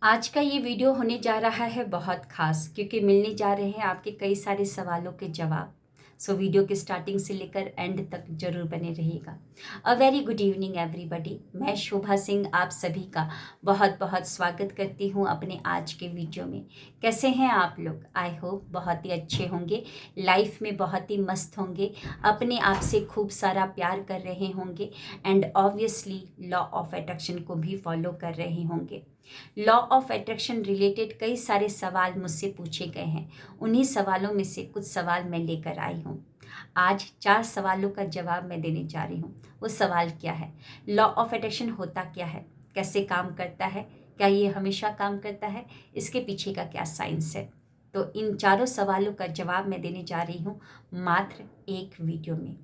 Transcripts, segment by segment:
आज का ये वीडियो होने जा रहा है बहुत ख़ास क्योंकि मिलने जा रहे हैं आपके कई सारे सवालों के जवाब। सो वीडियो के स्टार्टिंग से लेकर एंड तक ज़रूर बने रहिएगा। A very good evening everybody. मैं शोभा सिंह आप सभी का बहुत बहुत स्वागत करती हूँ अपने आज के वीडियो में। कैसे हैं आप लोग? आई होप बहुत ही अच्छे होंगे, लाइफ में बहुत ही मस्त होंगे, अपने आप से खूब सारा प्यार कर रहे होंगे and obviously law of attraction को भी फॉलो कर रहे होंगे। लॉ ऑफ अट्रैक्शन रिलेटेड कई सारे सवाल मुझसे पूछे गए हैं। उन्हीं सवालों में से कुछ सवाल मैं लेकर आई हूँ। आज 4 सवालों का जवाब मैं देने जा रही हूँ। वो सवाल क्या है? लॉ ऑफ अट्रैक्शन होता क्या है? कैसे काम करता है? क्या ये हमेशा काम करता है? इसके पीछे का क्या साइंस है? तो इन चारों सवालों का जवाब मैं देने जा रही हूँ मात्र एक वीडियो में।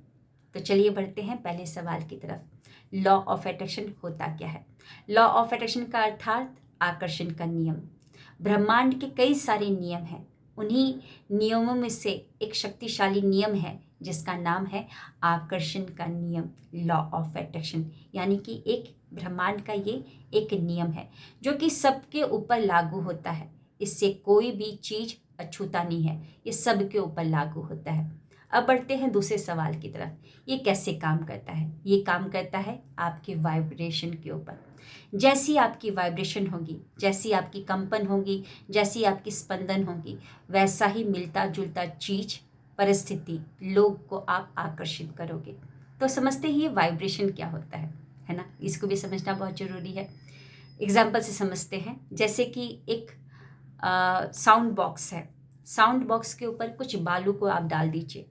तो चलिए बढ़ते हैं पहले सवाल की तरफ। लॉ ऑफ अट्रैक्शन होता क्या है? लॉ ऑफ अट्रैक्शन का अर्थात आकर्षण का नियम। ब्रह्मांड के कई सारे नियम हैं। उन्हीं नियमों में से एक शक्तिशाली नियम है जिसका नाम है आकर्षण का नियम, लॉ ऑफ अट्रैक्शन। यानी कि एक ब्रह्मांड का ये एक नियम है जो कि सबके ऊपर लागू होता है। इससे कोई भी चीज़ अछूता नहीं है, ये सबके ऊपर लागू होता है। अब बढ़ते हैं दूसरे सवाल की तरफ। ये कैसे काम करता है? ये काम करता है आपके वाइब्रेशन के ऊपर। जैसी आपकी वाइब्रेशन होगी, जैसी आपकी कंपन होगी, जैसी आपकी स्पंदन होगी, वैसा ही मिलता जुलता चीज, परिस्थिति, लोग को आप आकर्षित करोगे। तो समझते ही ये वाइब्रेशन क्या होता है ना? इसको भी समझना बहुत जरूरी है। एग्जाम्पल से समझते हैं। जैसे कि एक साउंड बॉक्स है। साउंड बॉक्स के ऊपर कुछ बालू को आप डाल दीजिए।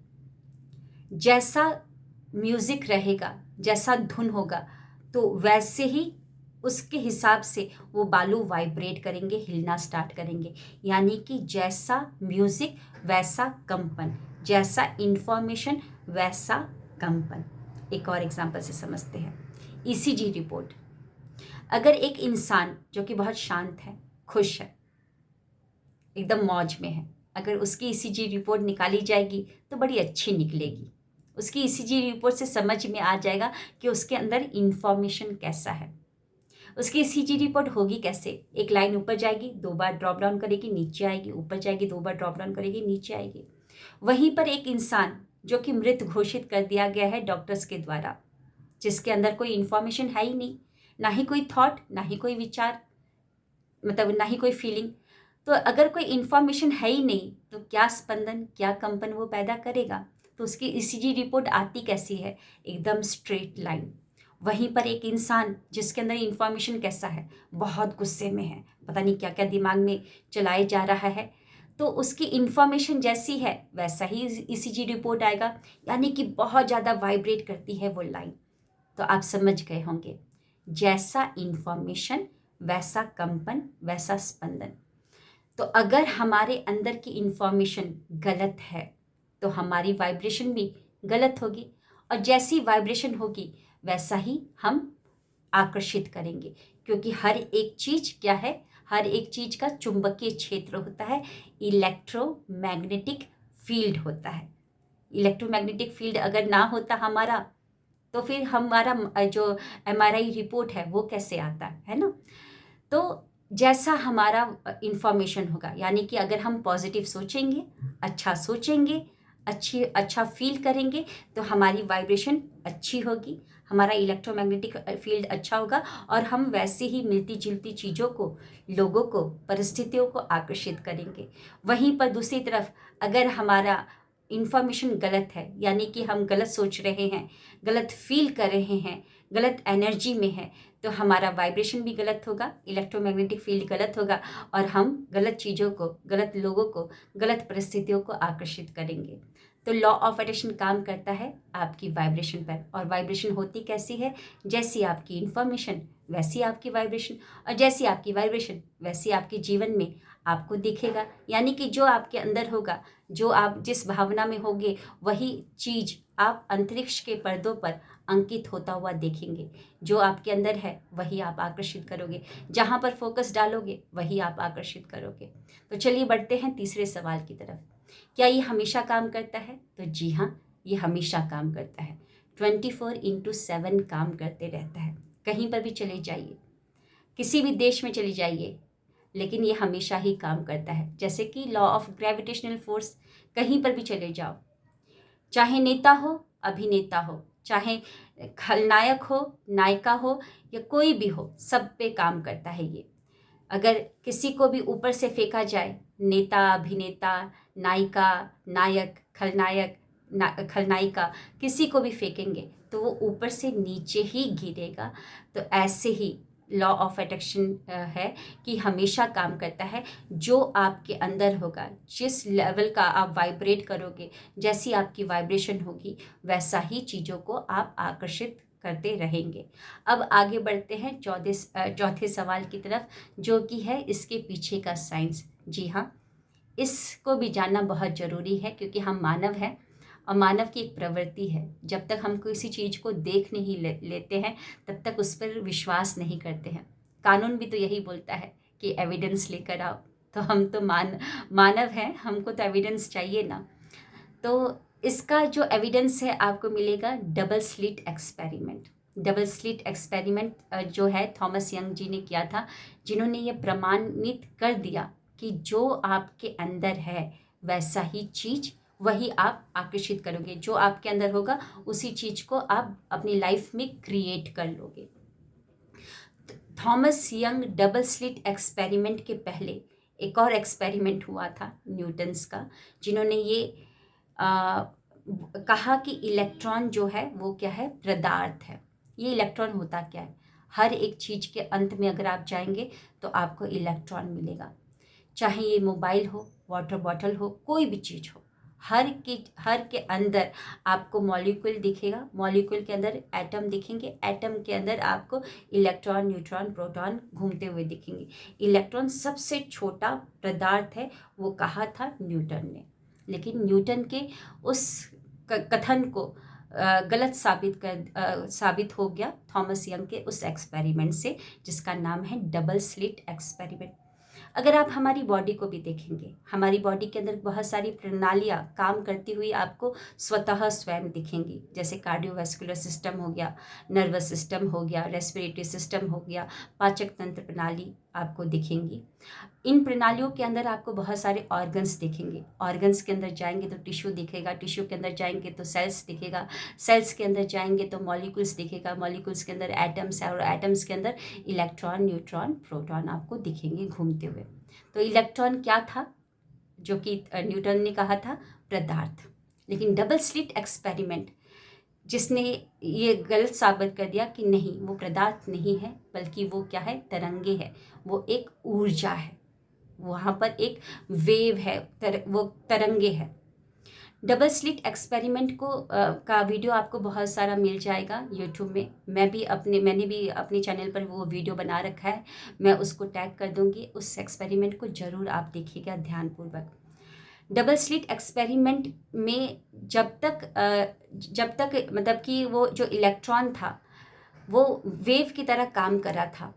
जैसा म्यूजिक रहेगा, जैसा धुन होगा, तो वैसे ही उसके हिसाब से वो बालू वाइब्रेट करेंगे, हिलना स्टार्ट करेंगे। यानी कि जैसा म्यूजिक वैसा कंपन, जैसा इंफॉर्मेशन वैसा कंपन। एक और एग्जांपल से समझते हैं। ECG report. अगर एक इंसान जो कि बहुत शांत है, खुश है, एकदम मौज में है, अगर उसकी ईसीजी रिपोर्ट निकाली जाएगी तो बड़ी अच्छी निकलेगी। उसकी ईसीजी रिपोर्ट से समझ में आ जाएगा कि उसके अंदर इंफॉर्मेशन कैसा है। उसकी ईसीजी रिपोर्ट होगी कैसे? एक लाइन ऊपर जाएगी, 2 बार ड्रॉप डाउन करेगी, नीचे आएगी, ऊपर जाएगी, 2 बार ड्रॉप डाउन करेगी, नीचे आएगी। वहीं पर एक इंसान जो कि मृत घोषित कर दिया गया है डॉक्टर्स के द्वारा, जिसके अंदर कोई इंफॉर्मेशन है ही नहीं, ना ही कोई थॉट, ना ही कोई विचार, मतलब ना ही कोई फीलिंग। तो अगर कोई इंफॉर्मेशन है ही नहीं तो क्या स्पंदन, क्या कंपन वो पैदा करेगा? तो उसकी ईसीजी रिपोर्ट आती कैसी है? एकदम स्ट्रेट लाइन। वहीं पर एक इंसान जिसके अंदर इंफॉर्मेशन कैसा है, बहुत गुस्से में है, पता नहीं क्या क्या दिमाग में चलाए जा रहा है, तो उसकी इंफॉर्मेशन जैसी है वैसा ही ईसीजी रिपोर्ट आएगा। यानी कि बहुत ज़्यादा वाइब्रेट करती है वो लाइन। तो आप समझ गए होंगे, जैसा इंफॉर्मेशन वैसा कंपन वैसा स्पंदन। तो अगर हमारे अंदर की इंफॉर्मेशन गलत है तो हमारी वाइब्रेशन भी गलत होगी, और जैसी वाइब्रेशन होगी वैसा ही हम आकर्षित करेंगे। क्योंकि हर एक चीज क्या है? हर एक चीज का चुंबकीय क्षेत्र होता है, इलेक्ट्रोमैग्नेटिक फील्ड होता है। इलेक्ट्रोमैग्नेटिक फील्ड अगर ना होता हमारा, तो फिर हमारा जो एमआरआई रिपोर्ट है वो कैसे आता है ना? तो जैसा हमारा इंफॉर्मेशन होगा, यानी कि अगर हम पॉजिटिव सोचेंगे, अच्छा सोचेंगे, अच्छा फील करेंगे, तो हमारी वाइब्रेशन अच्छी होगी, हमारा इलेक्ट्रोमैग्नेटिक फील्ड अच्छा होगा, और हम वैसे ही मिलती जुलती चीज़ों को, लोगों को, परिस्थितियों को आकर्षित करेंगे। वहीं पर दूसरी तरफ अगर हमारा इंफॉर्मेशन गलत है, यानी कि हम गलत सोच रहे हैं, गलत फील कर रहे हैं, गलत एनर्जी में है, तो हमारा वाइब्रेशन भी गलत होगा, इलेक्ट्रोमैग्नेटिक फील्ड गलत होगा, और हम गलत चीज़ों को, गलत लोगों को, गलत परिस्थितियों को आकर्षित करेंगे। तो लॉ ऑफ अट्रैक्शन काम करता है आपकी वाइब्रेशन पर। और वाइब्रेशन होती कैसी है? जैसी आपकी इंफॉर्मेशन वैसी आपकी वाइब्रेशन, और जैसी आपकी वाइब्रेशन वैसी आपके जीवन में आपको दिखेगा। यानी कि जो आपके अंदर होगा, जो आप जिस भावना में होगे, वही चीज़ आप अंतरिक्ष के पर्दों पर अंकित होता हुआ देखेंगे। जो आपके अंदर है वही आप आकर्षित करोगे, जहाँ पर फोकस डालोगे वही आप आकर्षित करोगे। तो चलिए बढ़ते हैं तीसरे सवाल की तरफ। क्या ये हमेशा काम करता है? तो जी हाँ, ये हमेशा काम करता है। 24/7 काम करते रहता है। कहीं पर भी चले जाइए, किसी भी देश में चले जाइए, लेकिन ये हमेशा ही काम करता है। जैसे कि लॉ ऑफ ग्रेविटेशनल फोर्स, कहीं पर भी चले जाओ, चाहे नेता हो, अभिनेता हो, चाहे खलनायक हो, नायिका हो, या कोई भी हो, सब पे काम करता है ये। अगर किसी को भी ऊपर से फेंका जाए, नेता, अभिनेता, नायिका, नायक, खलनायक, खलनायिका, किसी को भी फेंकेंगे तो वो ऊपर से नीचे ही गिरेगा। तो ऐसे ही लॉ ऑफ अट्रैक्शन है कि हमेशा काम करता है। जो आपके अंदर होगा, जिस लेवल का आप वाइब्रेट करोगे, जैसी आपकी वाइब्रेशन होगी, वैसा ही चीज़ों को आप आकर्षित करते रहेंगे। अब आगे बढ़ते हैं चौथे सवाल की तरफ, जो कि है इसके पीछे का साइंस। जी हाँ, इसको भी जानना बहुत ज़रूरी है, क्योंकि हम मानव हैं और मानव की एक प्रवृत्ति है, जब तक हम किसी चीज़ को देख नहीं लेते हैं तब तक उस पर विश्वास नहीं करते हैं। कानून भी तो यही बोलता है कि एविडेंस लेकर आओ। तो हम तो मानव हैं, हमको तो एविडेंस चाहिए ना। तो इसका जो एविडेंस है आपको मिलेगा double slit experiment. Double slit experiment जो है थॉमस यंग जी ने किया था, जिन्होंने ये प्रमाणित कर दिया कि जो आपके अंदर है वैसा ही चीज़ वही आप आकर्षित करोगे। जो आपके अंदर होगा उसी चीज़ को आप अपनी लाइफ में क्रिएट कर लोगे। Thomas young double slit experiment के पहले एक और एक्सपेरिमेंट हुआ था न्यूटन्स का, जिन्होंने ये आ, कहा कि इलेक्ट्रॉन जो है वो क्या है, पदार्थ है। ये इलेक्ट्रॉन होता क्या है, हर एक चीज़ के अंत में अगर आप जाएंगे तो आपको इलेक्ट्रॉन मिलेगा। चाहे ये मोबाइल हो, वाटर बॉटल हो, कोई भी चीज़ हो, हर के अंदर आपको मॉलिक्यूल दिखेगा। मॉलिक्यूल के अंदर एटम दिखेंगे, एटम के अंदर आपको इलेक्ट्रॉन, न्यूट्रॉन, प्रोटॉन घूमते हुए दिखेंगे। इलेक्ट्रॉन सबसे छोटा पदार्थ है, वो कहा था न्यूटन ने। लेकिन न्यूटन के उस कथन को गलत साबित हो गया थॉमस यंग के उस एक्सपेरिमेंट से, जिसका नाम है डबल स्लिट एक्सपेरिमेंट। अगर आप हमारी बॉडी को भी देखेंगे, हमारी बॉडी के अंदर बहुत सारी प्रणालियाँ काम करती हुई आपको स्वतः स्वयं दिखेंगी। जैसे कार्डियोवैस्कुलर सिस्टम हो गया, नर्वस सिस्टम हो गया, रेस्पिरेटरी सिस्टम हो गया, पाचक तंत्र प्रणाली आपको दिखेंगी। इन प्रणालियों के अंदर आपको बहुत सारे ऑर्गन्स दिखेंगे। ऑर्गन्स के अंदर जाएंगे तो टिश्यू दिखेगा, टिश्यू के अंदर जाएंगे तो सेल्स दिखेगा, सेल्स के अंदर जाएंगे तो मॉलिक्यूल्स दिखेगा, मॉलिक्यूल्स के अंदर एटम्स है, और एटम्स के अंदर इलेक्ट्रॉन, न्यूट्रॉन, प्रोटॉन आपको दिखेंगे घूमते हुए। तो इलेक्ट्रॉन क्या था, जो कि न्यूटन ने कहा था पदार्थ। लेकिन डबल स्लिट एक्सपेरिमेंट जिसने ये गलत साबित कर दिया कि नहीं, वो पदार्थ नहीं है, बल्कि वो क्या है, तरंगे है, वो एक ऊर्जा है, वहाँ पर एक वेव है, वो तरंगे है। डबल स्लिट एक्सपेरिमेंट का वीडियो आपको बहुत सारा मिल जाएगा यूट्यूब में। मैंने भी अपने चैनल पर वो वीडियो बना रखा है, मैं उसको टैग कर दूंगी। उस एक्सपेरिमेंट को ज़रूर आप देखिएगा ध्यानपूर्वक। डबल स्लिट एक्सपेरिमेंट में जब तक मतलब कि वो जो इलेक्ट्रॉन था वो वेव की तरह काम कर रहा था,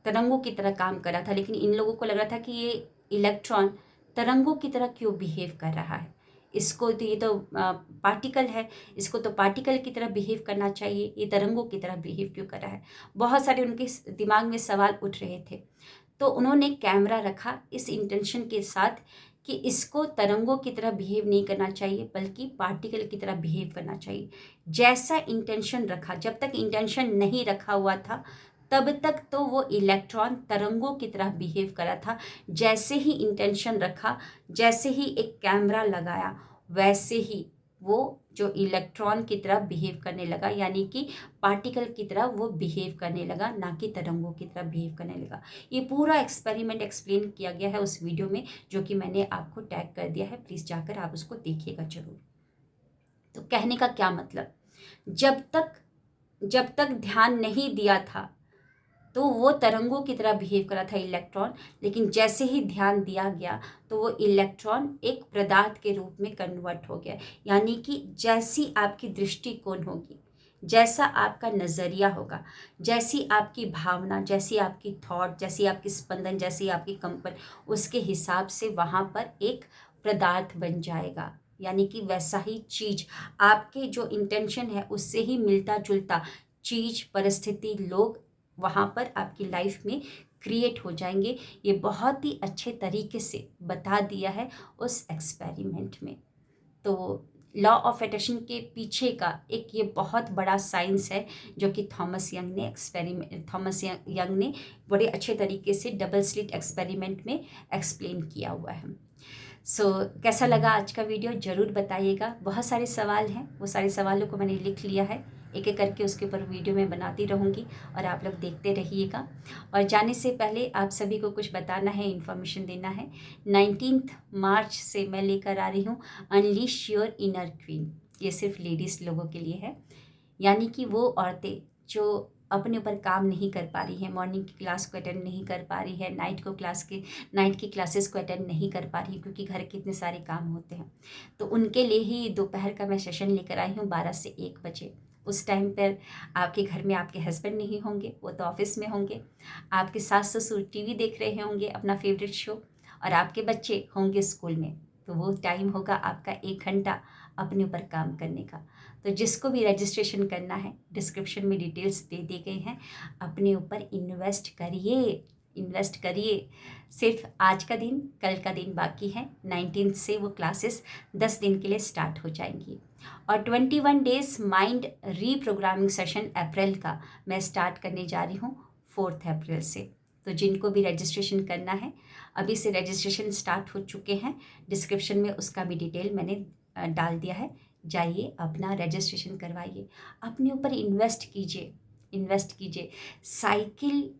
तरंगों की तरह काम कर रहा था। लेकिन इन लोगों को लग रहा था कि ये इलेक्ट्रॉन तरंगों की तरह क्यों बिहेव कर रहा है, इसको तो ये तो पार्टिकल है, इसको तो पार्टिकल की तरह बिहेव करना चाहिए, ये तरंगों की तरह बिहेव क्यों कर रहा है। बहुत सारे उनके दिमाग में सवाल उठ रहे थे। तो उन्होंने कैमरा रखा इस इंटेंशन के साथ कि इसको तरंगों की तरह बिहेव नहीं करना चाहिए, बल्कि पार्टिकल की तरह बिहेव करना चाहिए। जैसा इंटेंशन रखा, जब तक इंटेंशन नहीं रखा हुआ था तब तक तो वो इलेक्ट्रॉन तरंगों की तरह बिहेव करा था। जैसे ही इंटेंशन रखा, जैसे ही एक कैमरा लगाया, वैसे ही वो जो इलेक्ट्रॉन की तरह बिहेव करने लगा, यानी कि पार्टिकल की तरह वो बिहेव करने लगा, ना कि तरंगों की तरह बिहेव करने लगा। ये पूरा एक्सपेरिमेंट एक्सप्लेन किया गया है उस वीडियो में, जो कि मैंने आपको टैग कर दिया है, प्लीज़ जाकर आप उसको देखिएगा जरूर। तो कहने का क्या मतलब, जब तक ध्यान नहीं दिया था तो वो तरंगों की तरह बिहेव करा था इलेक्ट्रॉन, लेकिन जैसे ही ध्यान दिया गया तो वो इलेक्ट्रॉन एक पदार्थ के रूप में कन्वर्ट हो गया। यानी कि जैसी आपकी दृष्टिकोण होगी, जैसा आपका नज़रिया होगा, जैसी आपकी भावना, जैसी आपकी थॉट, जैसी आपकी स्पंदन, जैसी आपकी कंपन, उसके हिसाब से वहाँ पर एक पदार्थ बन जाएगा। यानी कि वैसा ही चीज़, आपके जो इंटेंशन है उससे ही मिलता जुलता चीज़, परिस्थिति, लोग वहाँ पर आपकी लाइफ में क्रिएट हो जाएंगे, ये बहुत ही अच्छे तरीके से बता दिया है उस एक्सपेरिमेंट में। तो लॉ ऑफ अट्रैक्शन के पीछे का एक ये बहुत बड़ा साइंस है जो कि थॉमस यंग ने बड़े अच्छे तरीके से डबल स्लिट एक्सपेरिमेंट में एक्सप्लेन किया हुआ है। कैसा लगा आज का वीडियो ज़रूर बताइएगा। बहुत सारे सवाल हैं, वो सारे सवालों को मैंने लिख लिया है, एक एक करके उसके ऊपर वीडियो में बनाती रहूँगी और आप लोग देखते रहिएगा। और जाने से पहले आप सभी को कुछ बताना है, इन्फॉर्मेशन देना है। 19 मार्च से मैं लेकर आ रही हूँ अनलीश योर इनर क्वीन। ये सिर्फ लेडीज़ लोगों के लिए है, यानी कि वो औरतें जो अपने ऊपर काम नहीं कर पा रही है, मॉर्निंग की क्लास को अटेंड नहीं कर पा रही है, नाइट की क्लासेस को अटेंड नहीं कर पा रही क्योंकि घर के इतने सारे काम होते हैं, तो उनके लिए ही दोपहर का मैं सेशन लेकर आई हूँ 12 से 1 बजे। उस टाइम पर आपके घर में आपके हस्बैंड नहीं होंगे, वो तो ऑफिस में होंगे, आपके सास ससुर टीवी देख रहे होंगे अपना फेवरेट शो, और आपके बच्चे होंगे स्कूल में। तो वो टाइम होगा आपका 1 घंटा अपने ऊपर काम करने का। तो जिसको भी रजिस्ट्रेशन करना है, डिस्क्रिप्शन में डिटेल्स दे दी गई हैं, अपने ऊपर इन्वेस्ट करिए। सिर्फ आज का दिन, कल का दिन बाकी है। 19 से वो क्लासेस 10 दिन के लिए स्टार्ट हो जाएंगी और 21 डेज माइंड रीप्रोग्रामिंग सेशन अप्रैल का मैं स्टार्ट करने जा रही हूँ 4 अप्रैल से। तो जिनको भी रजिस्ट्रेशन करना है, अभी से रजिस्ट्रेशन स्टार्ट हो चुके हैं, डिस्क्रिप्शन में उसका भी डिटेल मैंने डाल दिया है, जाइए अपना रजिस्ट्रेशन करवाइए, अपने ऊपर इन्वेस्ट कीजिए। साइकिल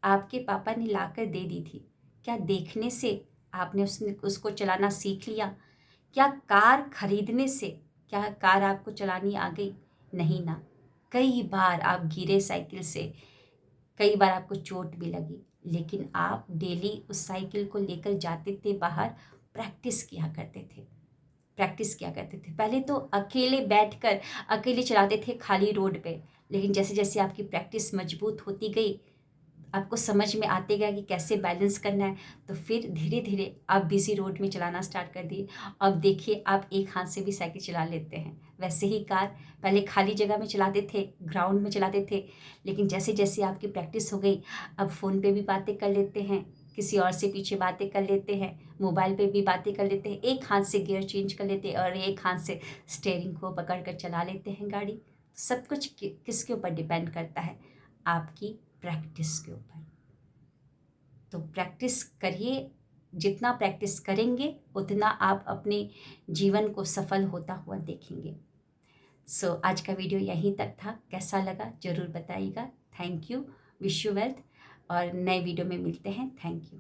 आपके पापा ने लाकर दे दी थी, क्या देखने से आपने उसको चलाना सीख लिया? क्या कार खरीदने से क्या कार आपको चलानी आ गई? नहीं ना। कई बार आप गिरे साइकिल से, कई बार आपको चोट भी लगी, लेकिन आप डेली उस साइकिल को लेकर जाते थे बाहर, प्रैक्टिस किया करते थे। पहले तो अकेले बैठकर अकेले चलाते थे खाली रोड पे, लेकिन जैसे जैसे आपकी प्रैक्टिस मजबूत होती गई, आपको समझ में आते गया कि कैसे बैलेंस करना है, तो फिर धीरे धीरे आप बिजी रोड में चलाना स्टार्ट कर दिए। अब देखिए आप एक हाथ से भी साइकिल चला लेते हैं। वैसे ही कार पहले खाली जगह में चलाते थे, ग्राउंड में चलाते थे, लेकिन जैसे जैसे आपकी प्रैक्टिस हो गई, अब फ़ोन पे भी बातें कर लेते हैं, किसी और से पीछे बातें कर लेते हैं, मोबाइल पे भी बातें कर लेते हैं, एक हाथ से गियर चेंज कर लेते हैं और एक हाथ से स्टेयरिंग को पकड़ कर चला लेते हैं गाड़ी। सब कुछ किसके ऊपर डिपेंड करता है? आपकी प्रैक्टिस के ऊपर। तो प्रैक्टिस करिए, जितना प्रैक्टिस करेंगे उतना आप अपने जीवन को सफल होता हुआ देखेंगे। आज का वीडियो यहीं तक था, कैसा लगा ज़रूर बताइएगा। Thank you, wish you wealth, और नए वीडियो में मिलते हैं। Thank you.